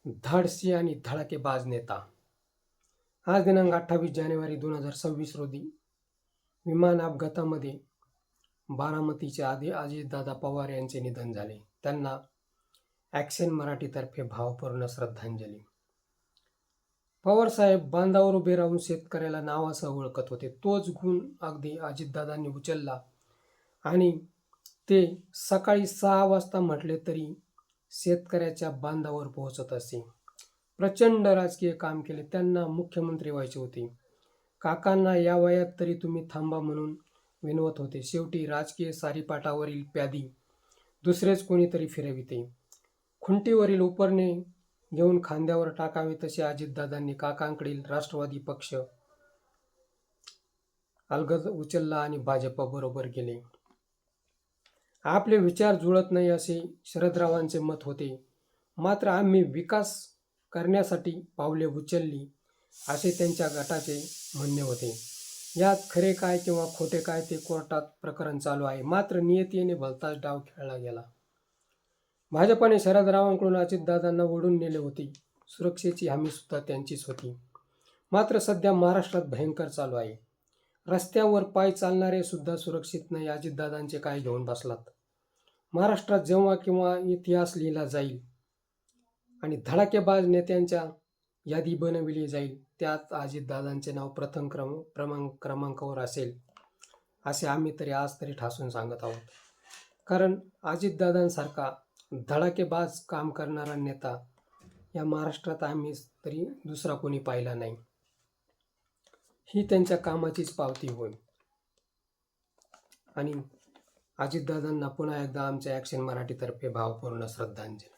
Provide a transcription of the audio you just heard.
धाडसी आणि धडाकेबाज नेता. आज दिनांक 28 जानेवारी 2026 रोजी विमान अपघातामध्ये बारामतीचे अजितदादा पवार यांचे निधन झाले. त्यांना ॲक्शन मराठीतर्फे भावपूर्ण श्रद्धांजली. पवारसाहेब बांधावर उभे राहून शेतकऱ्याला नावासह ओळखत होते. तोच गुण अगदी अजितदादांनी उचलला आणि ते सकाळी 6 वाजता म्हटले तरी शेतकऱ्याच्या बांधावर पोहोचत असे. प्रचंड राजकीय काम केले. त्यांना मुख्यमंत्री व्हायचे होते. काकांना या वयात तरी तुम्ही थांबा म्हणून विनवत होते. शेवटी राजकीय सारीपाटावरील प्यादी दुसरेच कोणीतरी फिरविते. खुंटीवरील उपरणे घेऊन खांद्यावर टाकावे तसे अजितदादांनी काकांकडील राष्ट्रवादी पक्ष अलगद उचलला आणि भाजपबरोबर गेले. आपले विचार जुळत नाही असे शरदरावांचे मत होते. मात्र आम्ही विकास करण्यासाठी पावले उचलली असे त्यांच्या गटाचे म्हणणे होते. यात खरे काय किंवा खोटे काय ते कोर्टात प्रकरण चालू आहे. मात्र नियतीने भलताच डाव खेळला गेला. भाजपाने शरदरावांकडून अजितदादांना ओढून नेले होते. सुरक्षेची हमी सुद्धा त्यांचीच होती. मात्र सध्या महाराष्ट्रात भयंकर चालू आहे. रस्त्यावर पाय चालणारे सुद्धा सुरक्षित नाही. अजितदादांचे काय घेऊन बसलात. महाराष्ट्रात जेव्हा किंवा इतिहास लिहिला जाईल आणि धडाकेबाज नेत्यांच्या यादी बनविली जाईल त्यात अजितदादांचे नाव प्रथम क्रमांकावर असेल असे आम्ही तरी आज तरी ठासून सांगत आहोत. कारण अजितदादांसारखा धडाकेबाज काम करणारा नेता या महाराष्ट्रात आम्ही तरी दुसरा कोणी पाहिला नाही. ही त्यांच्या कामाचीच पावती होय. आणि अजितदादांना पुन्हा एकदा आमच्या ॲक्शन मराठीतर्फे भावपूर्ण श्रद्धांजली.